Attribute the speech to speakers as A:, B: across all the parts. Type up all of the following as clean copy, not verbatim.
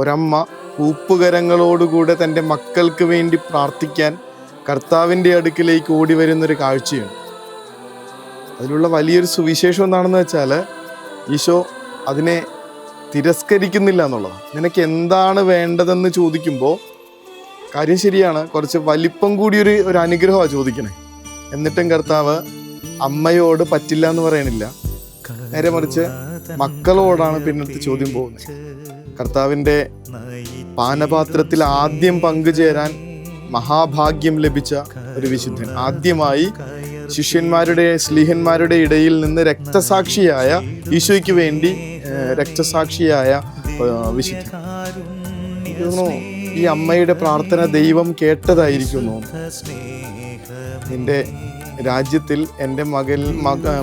A: ഒരമ്മ കൂപ്പുകരങ്ങളോടുകൂടെ തൻ്റെ മക്കൾക്ക് വേണ്ടി പ്രാർത്ഥിക്കാൻ കർത്താവിൻ്റെ അടുക്കിലേക്ക് ഓടി വരുന്നൊരു കാഴ്ചയാണ്. അതിലുള്ള വലിയൊരു സുവിശേഷം എന്താണെന്ന് വെച്ചാൽ ഈശോ അതിനെ തിരസ്കരിക്കുന്നില്ല എന്നുള്ളതാണ്. നിനക്ക് എന്താണ് വേണ്ടതെന്ന് ചോദിക്കുമ്പോൾ കാര്യം ശരിയാണ്, കുറച്ച് വലിപ്പം കൂടിയൊരു അനുഗ്രഹമാണ് ചോദിക്കണേ. എന്നിട്ടും കർത്താവ് അമ്മയോട് പറ്റില്ല എന്ന് പറയണില്ല, നേരെ മറിച്ച് മക്കളോടാണ് പിന്നത്തെ ചോദ്യം പോകുന്നത്. കർത്താവിൻ്റെ പാനപാത്രത്തിൽ ആദ്യം പങ്കുചേരാൻ മഹാഭാഗ്യം ലഭിച്ച ഒരു വിശുദ്ധൻ, ആദ്യമായി ശിഷ്യന്മാരുടെ സ്ലീഹന്മാരുടെ ഇടയിൽ നിന്ന് രക്തസാക്ഷിയായ, ഈശോയ്ക്ക് വേണ്ടി രക്തസാക്ഷിയായ വിശുദ്ധൻ. ഈ അമ്മയുടെ പ്രാർത്ഥന ദൈവം കേട്ടതായിരിക്കുന്നു. നിന്റെ രാജ്യത്തിൽ എൻ്റെ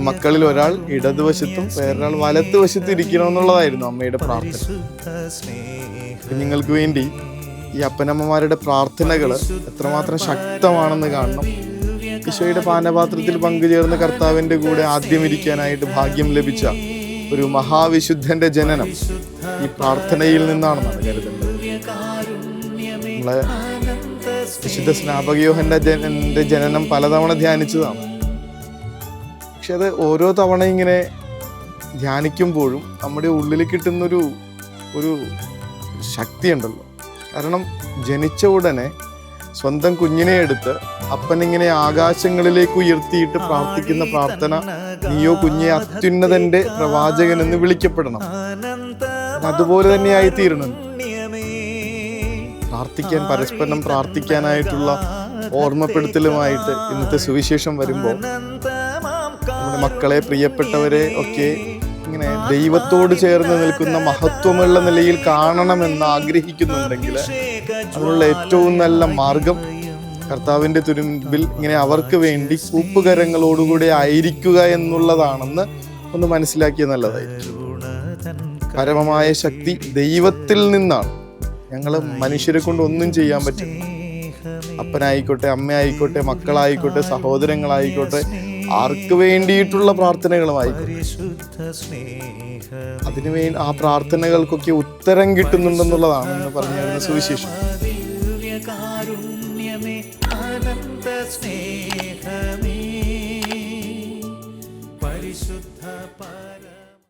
A: മക്കളിൽ ഒരാൾ ഇടതുവശത്തും വേറൊരാൾ വലത്തുവശത്തും ഇരിക്കണമെന്നുള്ളതായിരുന്നു അമ്മയുടെ പ്രാർത്ഥന. കുഞ്ഞുങ്ങൾക്ക് വേണ്ടി ഈ അപ്പനമ്മമാരുടെ പ്രാർത്ഥനകൾ എത്രമാത്രം ശക്തമാണെന്ന് കാണണം. ഈശോയുടെ പാനപാത്രത്തിൽ പങ്കുചേർന്ന കർത്താവിൻ്റെ കൂടെ ആദ്യം ഇരിക്കാനായിട്ട് ഭാഗ്യം ലഭിച്ച ഒരു മഹാവിശുദ്ധന്റെ ജനനം ഈ പ്രാർത്ഥനയിൽ നിന്നാണെന്നാണ് കരുതുന്നത്. നമ്മളെ വിശുദ്ധ സ്നാപക യോഹന്നാന്റെ ജനനം പലതവണ ധ്യാനിച്ചതാണ്. പക്ഷെ അത് ഓരോ തവണ ഇങ്ങനെ ധ്യാനിക്കുമ്പോഴും നമ്മുടെ ഉള്ളിൽ കിട്ടുന്നൊരു ശക്തിയുണ്ടല്ലോ. കാരണം ജനിച്ച ഉടനെ സ്വന്തം കുഞ്ഞിനെ എടുത്ത് അപ്പനിങ്ങനെ ആകാശങ്ങളിലേക്ക് ഉയർത്തിയിട്ട് പ്രാർത്ഥിക്കുന്ന പ്രാർത്ഥന, നീയോ കുഞ്ഞെ അത്യുന്നതന്റെ പ്രവാചകൻ എന്ന് വിളിക്കപ്പെടണം. അതുപോലെ തന്നെയായി തീരണം. പ്രാർത്ഥിക്കാൻ, പരസ്പരം പ്രാർത്ഥിക്കാനായിട്ടുള്ള ഓർമ്മപ്പെടുത്തലുമായിട്ട് ഇന്നത്തെ സുവിശേഷം വരുമ്പോൾ നമ്മുടെ മക്കളെ, പ്രിയപ്പെട്ടവരെ ഒക്കെ ഇങ്ങനെ ദൈവത്തോട് ചേർന്ന് നിൽക്കുന്ന മഹത്വമുള്ള നിലയിൽ കാണണമെന്ന് ആഗ്രഹിക്കുന്നുണ്ടെങ്കിൽ അതിനുള്ള ഏറ്റവും നല്ല മാർഗം കർത്താവിൻ്റെ തുരുമ്പിൽ ഇങ്ങനെ അവർക്ക് വേണ്ടി കൂപ്പുകരങ്ങളോടുകൂടി ആയിരിക്കുക എന്നുള്ളതാണെന്ന് ഒന്ന് മനസ്സിലാക്കിയ നല്ലതായിരിക്കും. പരമമായ ശക്തി ദൈവത്തിൽ നിന്നാണ്. ഞങ്ങൾ മനുഷ്യരെ കൊണ്ട് ഒന്നും ചെയ്യാൻ പറ്റില്ല. അപ്പനായിക്കോട്ടെ, അമ്മയായിക്കോട്ടെ, മക്കളായിക്കോട്ടെ, സഹോദരങ്ങളായിക്കോട്ടെ, ആർക്ക് വേണ്ടിയിട്ടുള്ള പ്രാർത്ഥനകളുമായിക്കോട്ടെ, അതിനുവേണ്ടി ആ പ്രാർത്ഥനകൾക്കൊക്കെ ഉത്തരം കിട്ടുന്നുണ്ടെന്നുള്ളതാണ് എന്ന് പറഞ്ഞു വരുന്ന സുവിശേഷം. പരിശുദ്ധ